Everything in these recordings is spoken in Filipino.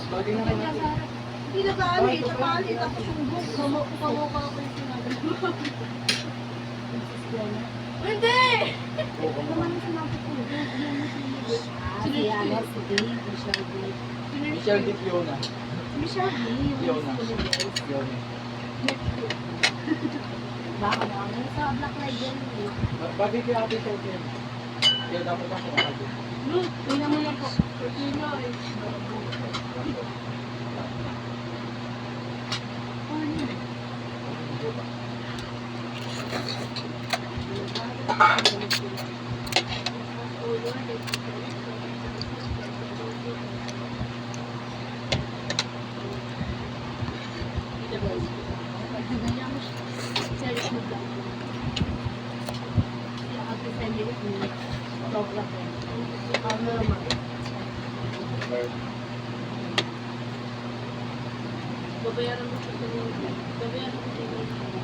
Bagay na rin natin. Hindi nag-aano eh, tapali, tapos yung book, kamukha ko yung sinabi. Hindi! Oo, Naman yung sinabi ko. Si ano, si Dave, Michelle Dave. Michelle Di Fiona. Michelle Lee. Fiona. Fiona. Baka na ano sa Black Light yan. Bagay kaya ate sa hotel. Kaya dapat ako makagod. Tingnan mo lang po. Tingnan eh. Babayaran mo siya sa mga. Babayaran mo siya sa mga.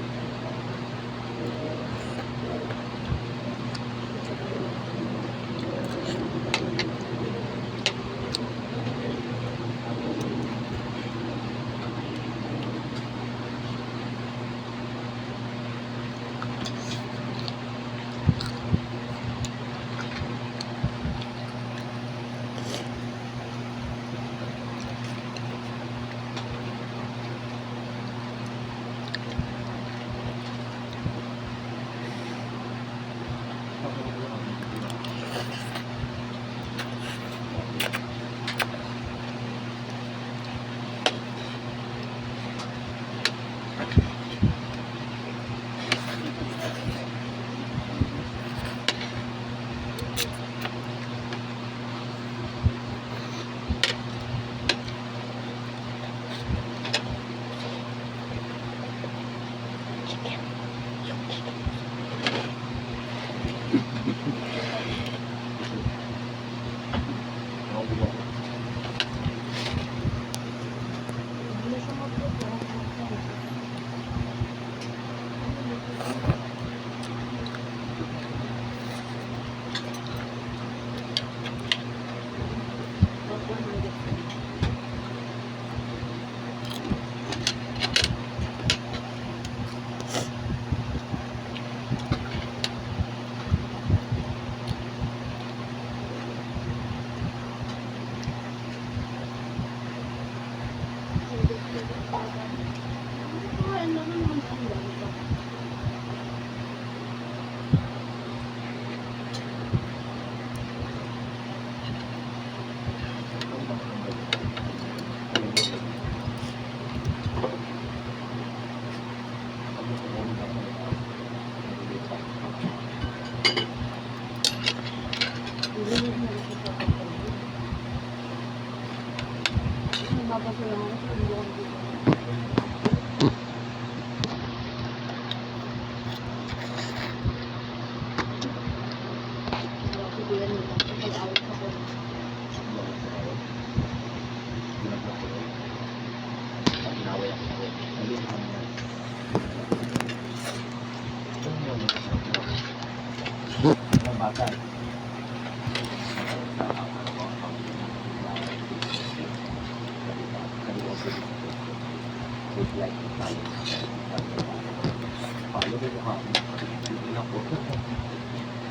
Bata.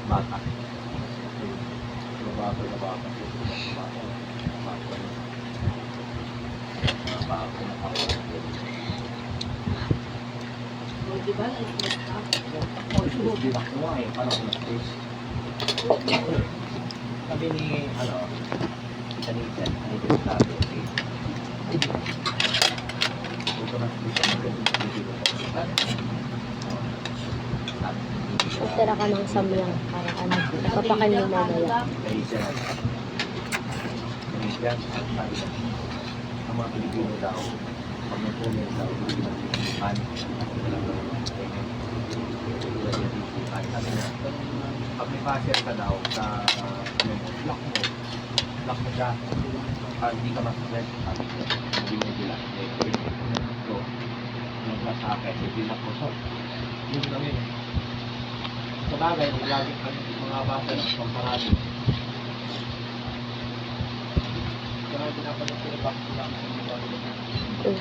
Bata. Di ba? Na-stress ka? Di ba ko eh, paano ko na-stress? Sabi ni, Tanita, sabi, ito na, Magtira ka ng samyang para ano, papakan mo mamaya. Ang mga Pilipino daw, pag may comment sa ulitan, pag may passer ka daw sa lock mo siya, hindi ka mas-stress, hindi mo sila. So, yung sa akin, hindi lock mo. So, yun lang yun. Sa bagay, lagi ang mga bata ng pamparado. Kaya pinapalit ko yung box ko lang sa mga bago. Oh.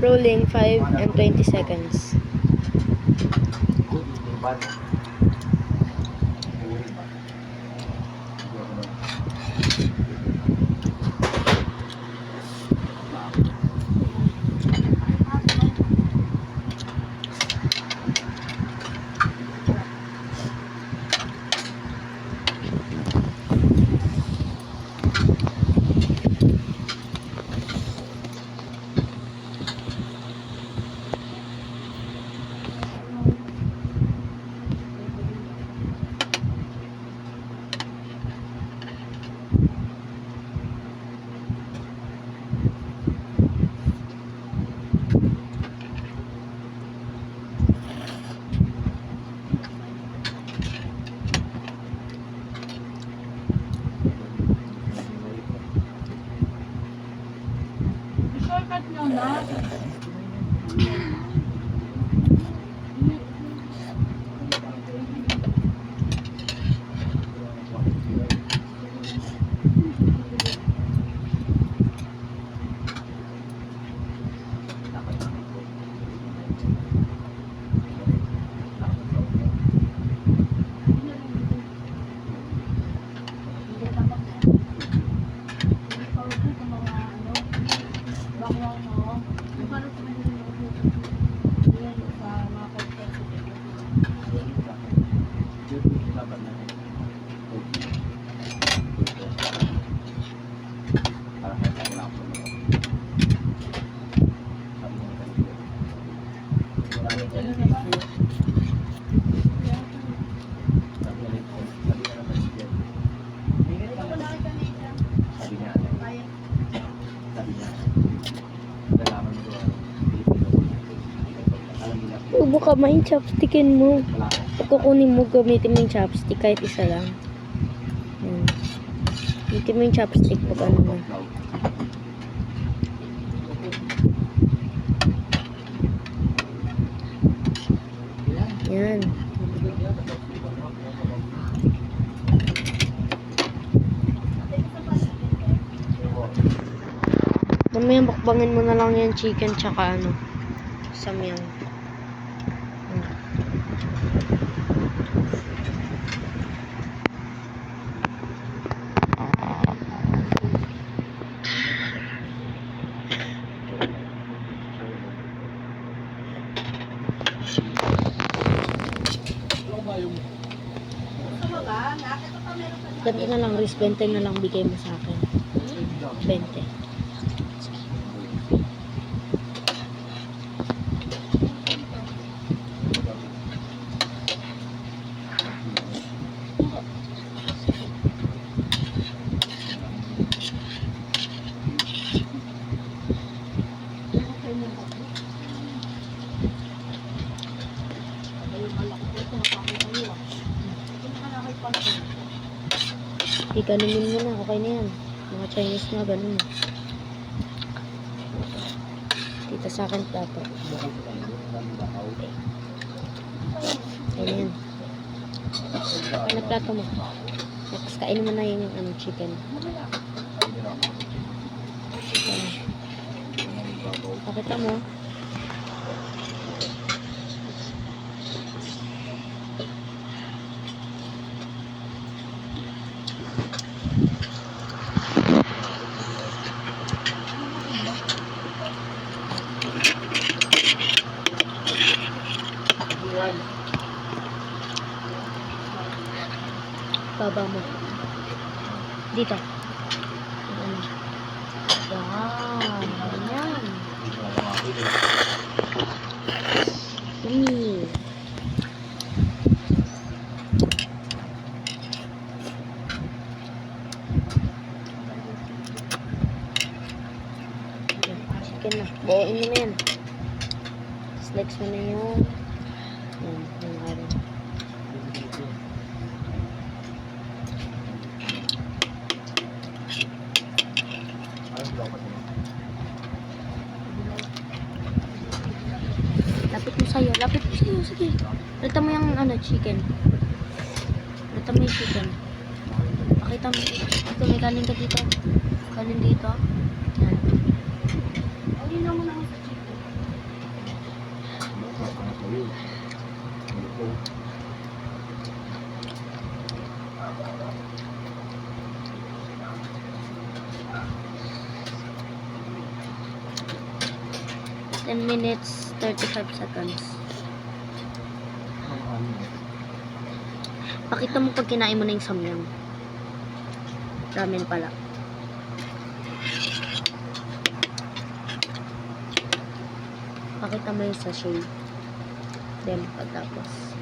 Rolling 5 and 20 seconds. Good evening, bad. Uwi ba? Shortcut nyo na. Ubo ka ma yung chopstickin mo. Pag kukunin mo, gamitin mo yung chopstick kahit isa lang. Gamitin mo yung chopstick pag ano mo. Yan. Mamaya bakbangin mo na lang yung chicken tsaka ano, samyang. Ganito na lang, Riz, 20 na lang bigay mo sa akin. 20. Ganunin mo na, okay na yan. Mga Chinese na, ganun mo. Dito sa akin plato. Okay. Ayan. Okay na plato mo. Next, kainin mo na yung ano, chicken. Okay. Pakita mo. Baba mo. Dito. Wow. Ayan. Yummy. Chicken na. Buuin mo na yan. Slice mo na yung iron. sa'yo. Lapit ko sa'yo. Sige. Lata mo yung ano, chicken. Lata mo yung chicken. Pakita mo. Ito, may kanin ka dito. Kanin dito. Yan. Uli na mo naman sa chicken. Ten minutes, 35 seconds. Pakita mo pag kinain mo na yung samyang. Ramen pala. Pakita mo yung sachet. Then, pagtapos.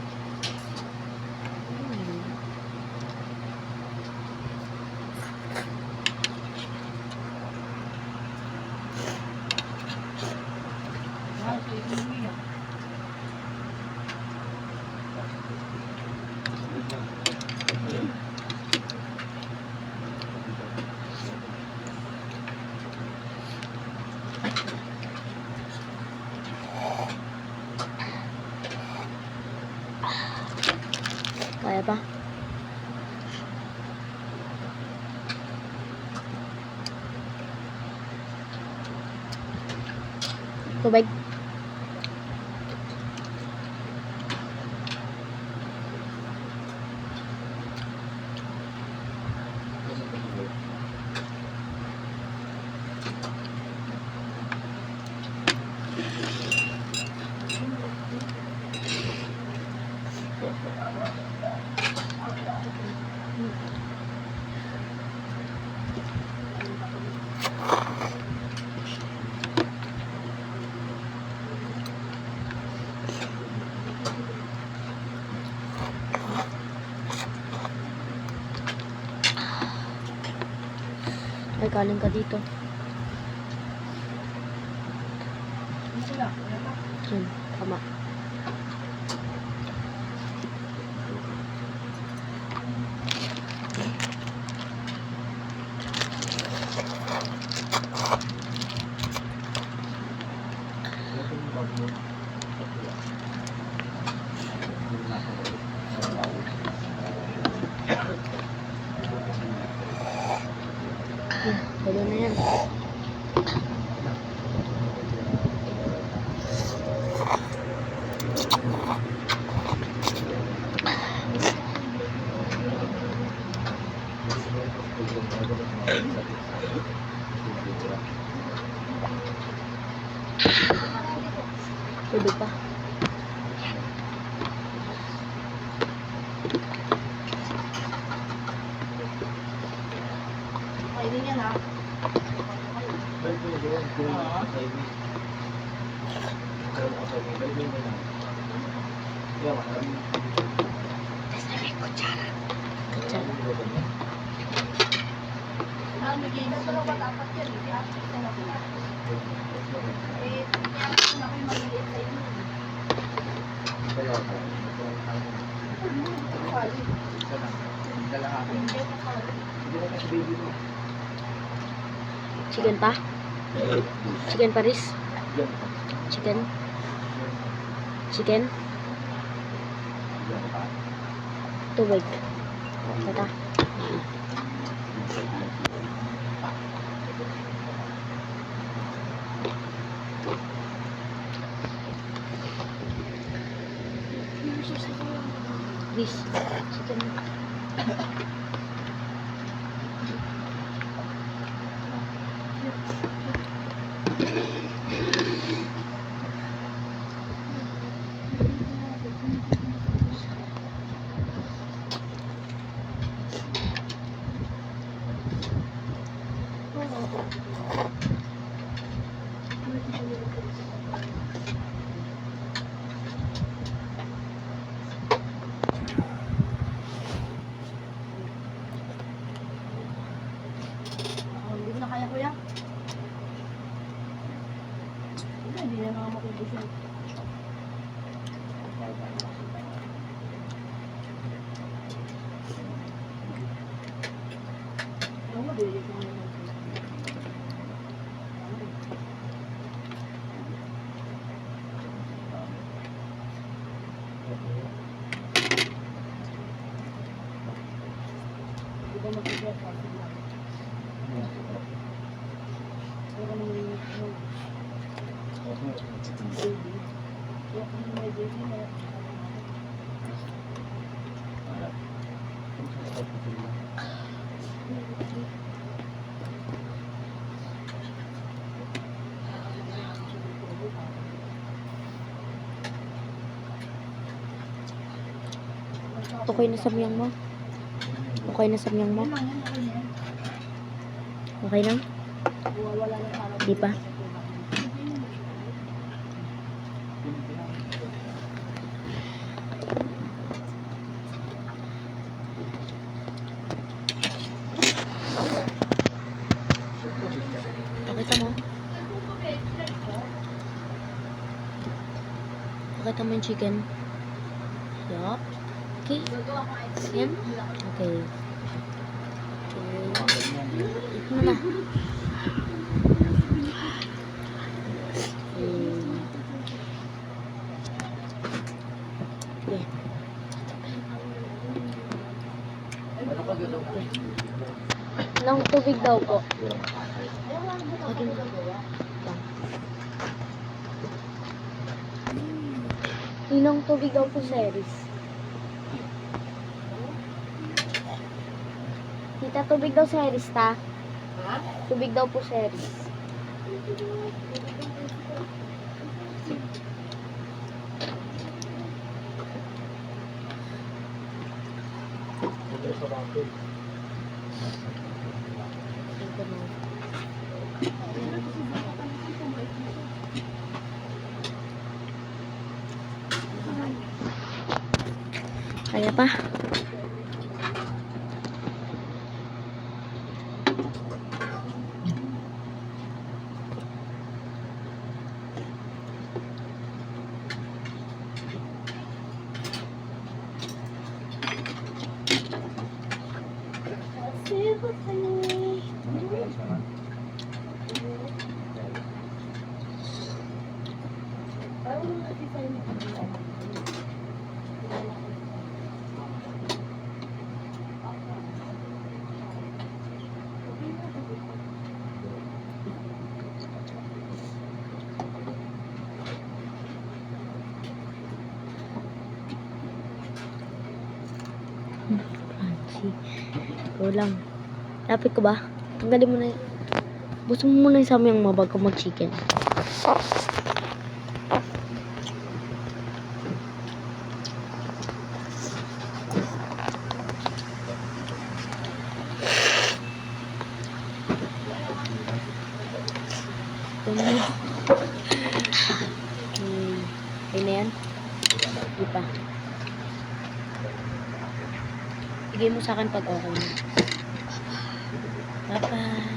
Kaya ba? Tubig. Ay, kaling ka dito. Tama. Pwede na yan. Tubig pa. Kainin yan ha. Bigay na pero ba't apat yan? Chicken pa? Chicken paris? Chicken? Chicken? Tubig. Tata. Bis. Chicken. Hindi ko na kaya kuya. Hindi na nga makubos yun. Ano mo, bili ko ngayon. Okay na samyang mo? Okay na samyang mo? Okay na? Di pa? Pakita mo. Pakita mo yung chicken. Yup. Okay. Yan. Okay. Ito na. Okay. Ilang tubig daw po? Okay. Ilang tubig daw po, Series? Tita, tubig daw, Series, ta? Tubig daw po, Series. Kaya pa? Crunchy. Ikaw lang. Lapit ko ba? Tanggalin mo na yun. Buso mo muna yung samyang mo bago mag-chicken. Okay na yan? Di pa. Bigay mo sa akin pag okay na. Bye-bye.